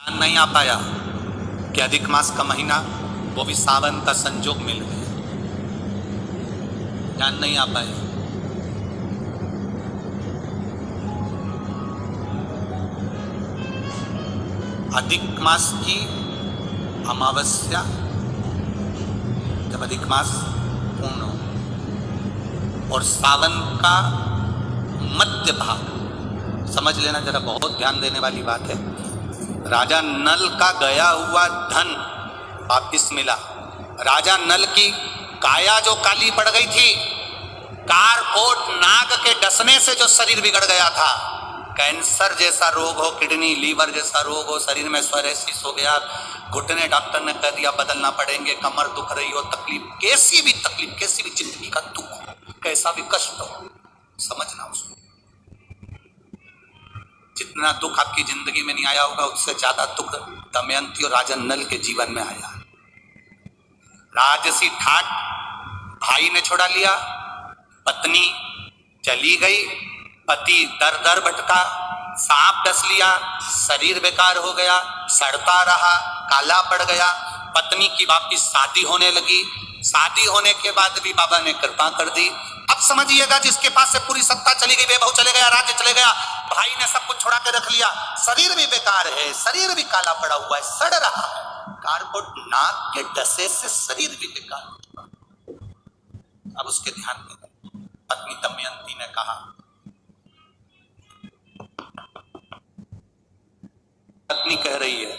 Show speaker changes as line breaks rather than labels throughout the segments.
ध्यान नहीं आ पाया कि अधिक मास का महीना वो भी सावन का संजोग मिल गया। ध्यान नहीं आ पाया। अधिक मास की अमावस्या, जब अधिक मास पूर्ण हो और सावन का मध्य भाग, समझ लेना जरा, बहुत ध्यान देने वाली बात है। राजा नल का गया हुआ धन वापिस मिला। राजा नल की काया जो काली पड़ गई थी, कारकोट नाग के डसने से जो शरीर बिगड़ गया था, कैंसर जैसा रोग हो, किडनी लीवर जैसा रोग हो, शरीर में स्वरेसिस हो गया, घुटने डॉक्टर ने कह दिया बदलना पड़ेंगे, कमर दुख रही हो, तकलीफ, कैसी भी तकलीफ, कैसी भी जिंदगी का दुख हो, कैसा भी कष्ट हो, समझना उसको। जितना दुख आपकी जिंदगी में नहीं आया होगा, उससे ज्यादा दुख दमयंती और राजा नल के जीवन में आया। राजसी ठाट भाई ने छोड़ा लिया, पत्नी चली गई, पति दर दर भटका, सांप डस लिया, शरीर बेकार हो गया, सड़ता रहा, काला पड़ गया। पत्नी की वापिस शादी होने लगी, शादी होने के बाद भी बाबा ने कृपा कर दी। अब समझिएगा, जिसके पास से पूरी सत्ता चली गई, वैभव चले गया, राज्य चले गया, भाई ने सब कुछ छोड़ा के रख लिया, शरीर भी बेकार है, शरीर भी काला पड़ा हुआ है, सड़ रहा है, कारकोट नाग के डसे से शरीर भी बेकार हुआ। अब उसके ध्यान में पत्नी दमयंती ने कहा, पत्नी कह रही है,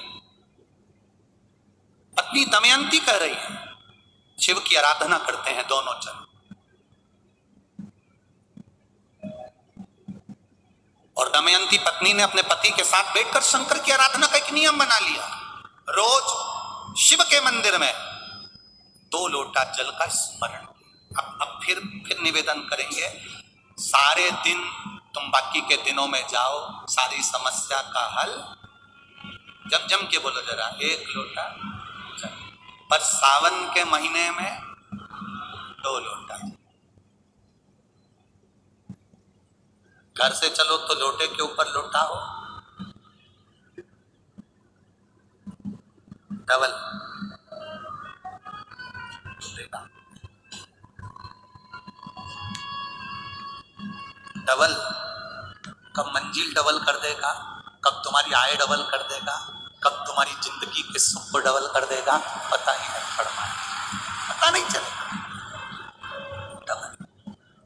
पत्नी दमयंती कह रही है, शिव की आराधना करते हैं दोनों जन। और दमयंती पत्नी ने अपने पति के साथ बैठकर शंकर की आराधना का एक नियम बना लिया। रोज शिव के मंदिर में 2 लोटा जल का स्मरण। अब फिर निवेदन करेंगे, सारे दिन तुम बाकी के दिनों में जाओ, सारी समस्या का हल जम के बोलो जरा, 1 लोटा जल, पर सावन के महीने में 2 लोटा। घर से चलो तो लोटे के ऊपर लोटा हो, डबल डबल। कब मंजिल डबल कर देगा, कब तुम्हारी आय डबल कर देगा, कब तुम्हारी जिंदगी के सुख डबल कर देगा, पता ही नहीं पड़ता, पता नहीं चलेगा।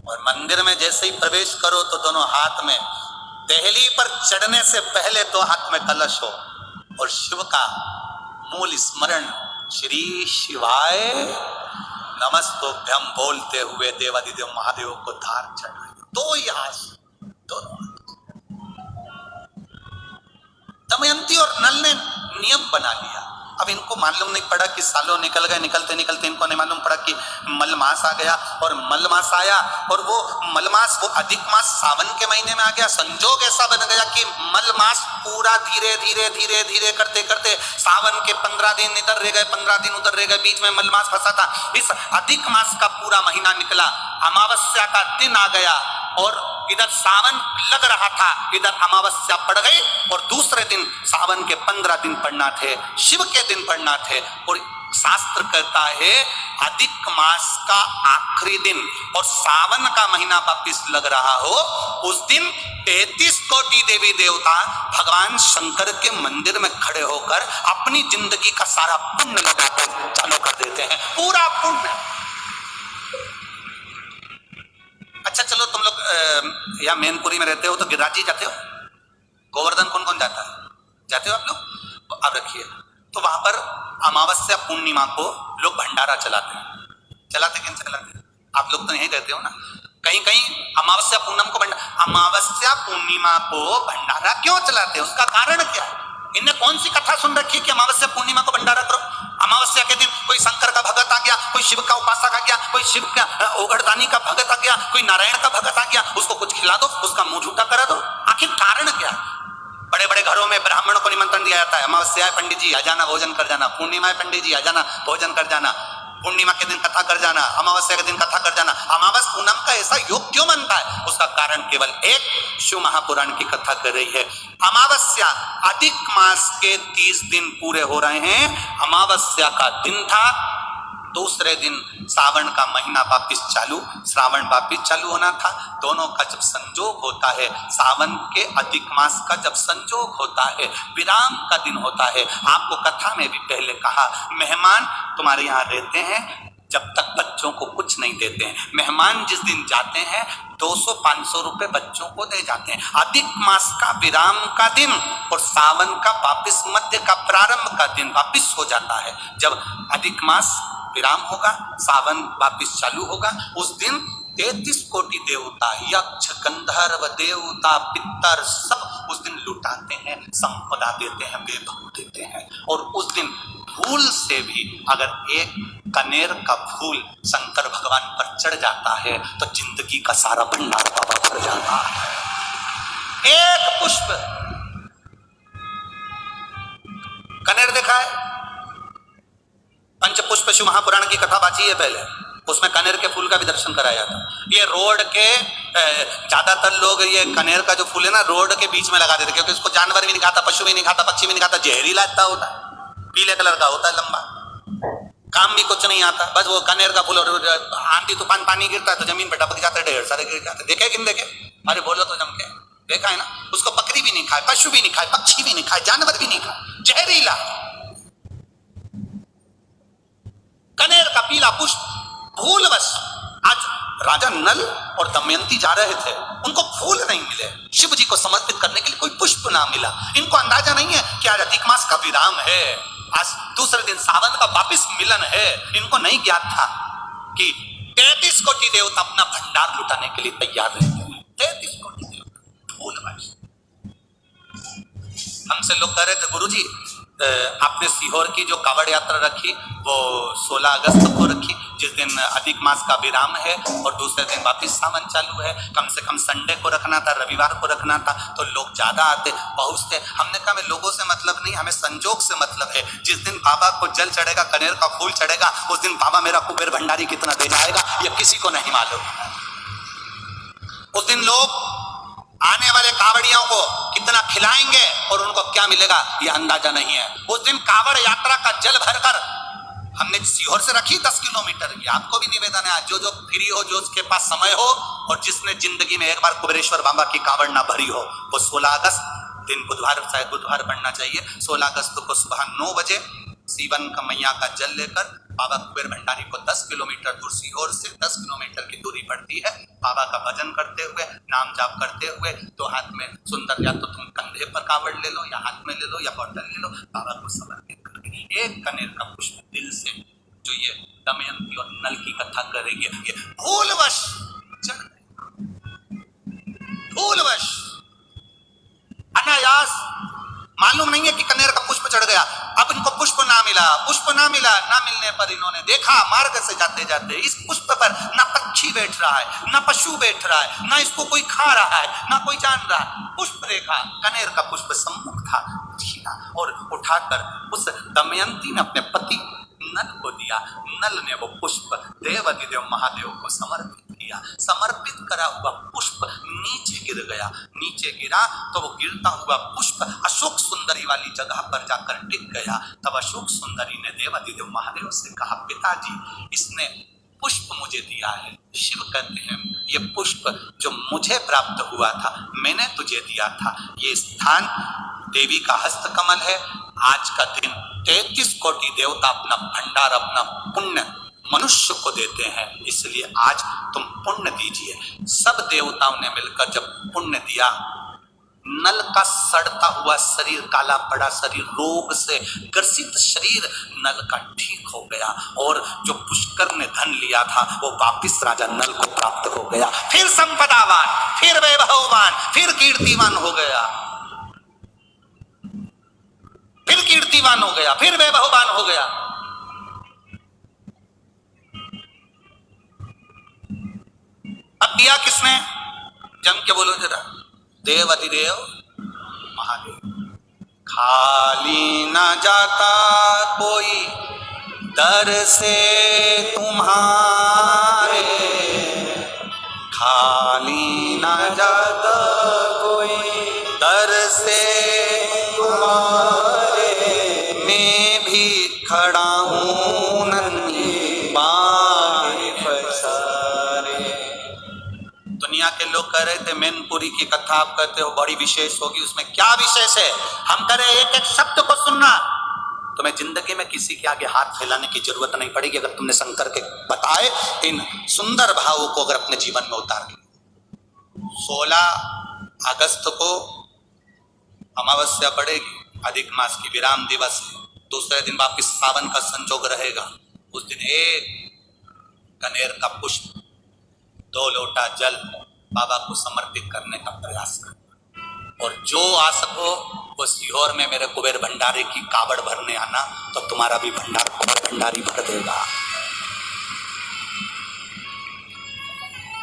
और मंदिर में जैसे ही प्रवेश करो तो दोनों हाथ में, देहली पर चढ़ने से पहले तो हाथ में कलश हो और शिव का मूल स्मरण, श्री शिवाय नमस्तोभ्यम बोलते हुए देवादिदेव महादेव को धार चढ़ाए। 2 ही हाथ, दोनों। दमयंती और नल ने नियम बना लिया। अब इनको मालूम नहीं पड़ा कि सालों निकल गए, निकलते निकलते इनको नहीं मालूम पड़ा कि मलमास आ गया, और मलमास आया और वो मलमास, वो अधिक मास सावन के महीने में आ गया। संजोग ऐसा बन गया कि मलमास पूरा धीरे धीरे धीरे धीरे करते करते सावन के 15 दिन इधर रह गए, 15 दिन उधर रह गए, बीच में मलमास फंसा था। इस अधिक मास का पूरा महीना निकला, अमावस्या का दिन आ गया और इधर सावन लग रहा था, इधर अमावस्या पड़ गई और दूसरे दिन सावन के 15 दिन पड़ना थे, शिव के दिन पड़ना थे। और शास्त्र कहता है अधिक मास का आखिरी दिन और सावन का महीना वापिस लग रहा हो, उस दिन 33 कोटि देवी देवता भगवान शंकर के मंदिर में खड़े होकर अपनी जिंदगी का सारा पुण्य लगाकर चालू कर देते हैं, पूरा पुण्य। अच्छा चलो, तुम लोग यहाँ मैनपुरी में रहते हो तो गिरिराज जी जाते हो, गोवर्धन कौन कौन जाता है, जाते हो आप लोग? तो अब रखिए, तो वहां पर अमावस्या पूर्णिमा को लोग भंडारा चलाते हैं। चलाते कि नहीं चलाते? आप लोग तो यहीं रहते हो ना। कहीं कहीं अमावस्या पूर्णिमा को भंडारा क्यों चलाते हैं, उसका कारण क्या है? इन्हें कौन सी कथा सुन रखी कि अमावस्या पूर्णिमा को भंडारा करो? अमावस्या के दिन कोई शंकर का भगत आ गया, कोई शिव का उपासक आ गया, कोई शिव का ओघड़दानी का भगत आ गया, कोई नारायण का भगत आ गया, उसको कुछ खिला दो, उसका मुंह झूठा करा दो। आखिर कारण क्या है? बड़े बड़े घरों में ब्राह्मणों को निमंत्रण दिया जाता है, अमावस्या है पंडित जी आ जाना भोजन कर जाना, पूर्णिमा है पंडित जी आ जाना भोजन कर जाना, पूर्णिमा के दिन कथा कर जाना, अमावस्या के दिन कथा कर जाना। अमावस पूनम का ऐसा योग क्यों बनता है? उसका कारण केवल एक, शिव महापुराण की कथा कर रही है। अमावस्या, अधिक मास के 30 दिन पूरे हो रहे हैं। अमावस्या का दिन था, दूसरे दिन सावन का महीना वापिस चालू, श्रावण वापिस चालू होना था। दोनों का जब संजोग होता है, सावन के अधिक मास का जब संजोग होता है, विराम का दिन होता है। आपको कथा में भी पहले कहा, मेहमान तुम्हारे यहाँ रहते हैं जब तक बच्चों को कुछ नहीं देते हैं। मेहमान जिस दिन जाते हैं 200-500 रुपए बच्चों को दे जाते हैं। अधिक मास का विराम का दिन और सावन का वापिस मध्य का प्रारंभ का दिन वापिस हो जाता है। जब अधिक मास विराम होगा, सावन वापिस चालू होगा, उस दिन 33 कोटि देवता, यक्ष, गंधर्व, देवता, पितर सब उस दिन लुटाते हैं, संपदा देते हैं, वैभव देते हैं। और उस दिन फूल से भी अगर एक कनेर का फूल शंकर भगवान पर चढ़ जाता है तो जिंदगी का सारा भंडार बाबा भर जाता है। एक पुष्प, कनेर देखा है? पंचपुष्प शिव महापुराण की कथा बाची है पहले, उसमें कनेर के फूल का भी दर्शन कराया था। ये रोड के ज्यादातर लोग ये कनेर का जो फूल है ना रोड के बीच में लगा देते, क्योंकि इसको जानवर भी नहीं खाता, पशु भी नहीं खाता, पक्षी भी नहीं खाता, जहरीला इतना होता है, पीले कलर का होता है, लंबा, काम भी कुछ नहीं आता। बस वो कनेर का फूल, और आंधी तूफान पानी गिरता है तो जमीन पर टपक जाता है, ढेर सारे गिर जाते। देखे कि नहीं देखे? अरे बोलो तो जम के देखा है ना। उसको बकरी भी नहीं खाए, पशु भी नहीं खाए, पक्षी भी नहीं खाए, जानवर भी नहीं खाए, जहरीला कनेर का पीला पुष्प। भूलवश आज राजा नल और दमयंती जा रहे थे, उनको फूल नहीं मिले, शिव जी को समर्पित करने के लिए कोई पुष्प ना मिला। इनको अंदाजा नहीं है कि आज अधिक मास का विराम है, आज दूसरे दिन सावन का वापिस मिलन है। इनको नहीं ज्ञात था कि 33 कोटि देवता अपना भंडार लुटाने के लिए तैयार रहते हैं। 33 कोटि देवता भूलवश। हमसे लोग कह रहे थे, गुरुजी आपने सीहोर की जो कावड़ यात्रा रखी वो 16 अगस्त को रखी, जिस दिन अधिक मास का विराम है और दूसरे दिन वापिस सावन चालू है। कम से कम संडे को रखना था, रविवार को रखना था, तो लोग ज्यादा आते, पहुंचते। हमने कहा हमें लोगों से मतलब नहीं, हमें संजोग से मतलब है। जिस दिन बाबा को जल चढ़ेगा, कनेर का फूल चढ़ेगा, उस दिन बाबा मेरा कुबेर भंडारी कितना दे जाएगा ये किसी को नहीं मालूम। उस दिन लोग आने वाले कावड़ियों को कितना खिलाएंगे और उनको क्या मिलेगा ये अंदाजा नहीं है। उस दिन कावड़ यात्रा का जल भरकर हमने सीहोर से रखी 10 किलोमीटर की। आपको भी निवेदन है, जो फ्री हो, जो उसके पास समय हो और जिसने जिंदगी में एक बार कुबेरेश्वर बाबा की कावड़ ना भरी हो, वो 16 अगस्त दिन बुधवार, शायद बुधवार बनना चाहिए, 16 अगस्त को सुबह 9 बजे सीवन का मैया का जल लेकर बाबा कुबेर भंडारी को 10 किलोमीटर दूर, सीहोर से 10 किलोमीटर की दूरी पड़ती है, बाबा का भजन करते हुए, नाम जाप करते हुए, तो हाथ में सुंदर, या तो तुम कंधे पर कावड़ ले लो या हाथ में ले लो या बॉटल ले लो, बाबा को समर्पित करके एक कनेर का पुष्प दिल से, जो ये दमयंती और नल की कथा कर रही है, ये भूलवश चढ़ गए, भूलवश, अनायास, मालूम नहीं है कि कनेर का पुष्प चढ़ गया। अब इनको पुष्प ना मिला, पुष्प ना मिला, ना मिलने पर इन्होंने देखा मार्ग से जाते जाते इस पुष्प पर ना पक्षी बैठ रहा है, ना पशु बैठ रहा है, ना इसको कोई खा रहा है, ना कोई जान रहा है। पुष्प देखा, कनेर का पुष्प सम्मुख था, छीना और उठाकर उस दमयंती ने अपने पति नल को दिया। नल ने वो पुष्प देवाधिदेव महादेव को समर्पित किया। समर्पित करा हुआ पुष्प नीचे गिर गया, नीचे गिरा तो वो गिरता हुआ पुष्प अशोक सुंदरी वाली जगह पर जाकर टिक गया। तब अशोक सुंदरी ने देवाधिदेव महादेव से कहा, पिताजी इसने पुष्प मुझे दिया है। शिव कहते हैं, ये पुष्प जो मुझे प्राप्त हुआ था मैंने तुझे दिया था। ये स्थान देवी का हस्तकमल है। आज का दिन 33 कोटि देवता अपना भंडार, अपना पुण्य मनुष्य को देते हैं, इसलिए आज तुम पुण्य दीजिए। सब देवताओं ने मिलकर जब पुण्य दिया, नल का सड़ता हुआ शरीर, काला पड़ा शरीर, रोग से ग्रसित शरीर नल का ठीक हो गया और जो पुष्कर ने धन लिया था वो वापिस राजा नल को प्राप्त हो गया। फिर संपदावान, फिर वैभववान, फिर कीर्तिवान हो गया, फिर कीर्तिवान हो गया, फिर वैभववान हो गया। अब दिया किसने? जम के बोलो जरा, देवाधिदेव महादेव। खाली न जाता कोई दर से तुम्हारे, खाली न जाता खड़ा हूँ नन्ही बाहें पसारे। दुनिया के लोग कह रहे थे मैनपुरी की कथा आप कहते हो बड़ी विशेष होगी, उसमें क्या विशेष है? हम कह रहे एक एक शब्द को सुनना, तुम्हें जिंदगी में किसी के आगे हाथ फैलाने की जरूरत नहीं पड़ेगी अगर तुमने शंकर के बताए इन सुंदर भावों को अगर अपने जीवन में उतार लिया। 16 अगस्त को अमावस्या पड़ेगी, अधिक मास की विराम दिवस है। दूसरे दिन वापिस सावन का संजोग रहेगा। उस दिन एक कनेर का पुष्प 2 लोटा जल बाबा को समर्पित करने का प्रयास करना। और जो आ सको वो सीहोर में मेरे कुबेर भंडारी की कावड़ भरने आना, तो तुम्हारा भी भंडार कुबेर भंडारी भर देगा।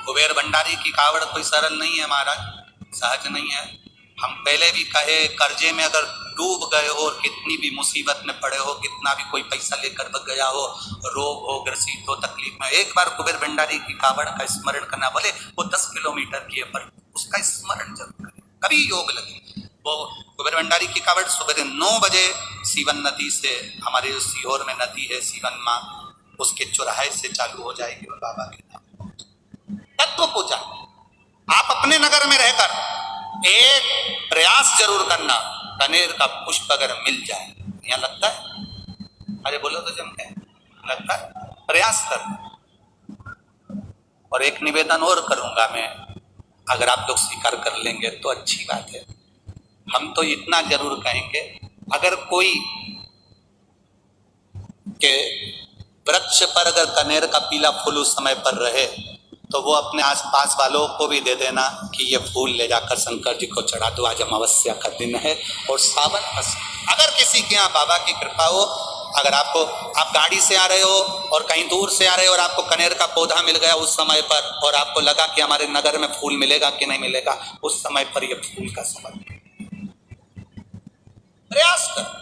कुबेर भंडारी की कावड़ कोई सरल नहीं है महाराज, सहज नहीं है। हम पहले भी कहे कर्जे में अगर डूब गए हो और कितनी भी मुसीबत में पड़े हो, कितना भी कोई पैसा लेकर बच गया हो, रोग हो, ग्रसित हो, तकलीफ में, एक बार कुबेर भंडारी की कावड़ का स्मरण करना। भले वो 10 किलोमीटर की है पर उसका स्मरण जरूर करें, कभी योग लगे। वो कुबेर भंडारी की कावड़ सुबह 9 बजे सीवन नदी से, हमारे सीहोर में नदी है सीवन माँ, उसके चौराहे से चालू हो जाएगी और बाबा के नाम तत्व पूजा। आप अपने नगर में रहकर एक प्रयास जरूर करना, कनेर का पुष्प अगर मिल जाए, यहाँ लगता है, अरे बोलो तो जम के लगता है, प्रयास कर। और एक निवेदन और करूंगा मैं, अगर आप लोग स्वीकार कर लेंगे तो अच्छी बात है। हम तो इतना जरूर कहेंगे, अगर कोई के वृक्ष पर अगर कनेर का पीला फूल उस समय पर रहे तो वो अपने आसपास वालों को भी दे देना कि ये फूल ले जाकर शंकर जी को चढ़ा दो, आज अमावस्या का दिन है और सावन मास। अगर किसी के यहाँ बाबा की कृपा हो, अगर आप गाड़ी से आ रहे हो और कहीं दूर से आ रहे हो और आपको कनेर का पौधा मिल गया उस समय पर, और आपको लगा कि हमारे नगर में फूल मिलेगा कि नहीं मिलेगा, उस समय पर ये फूल का समय प्रयास कर।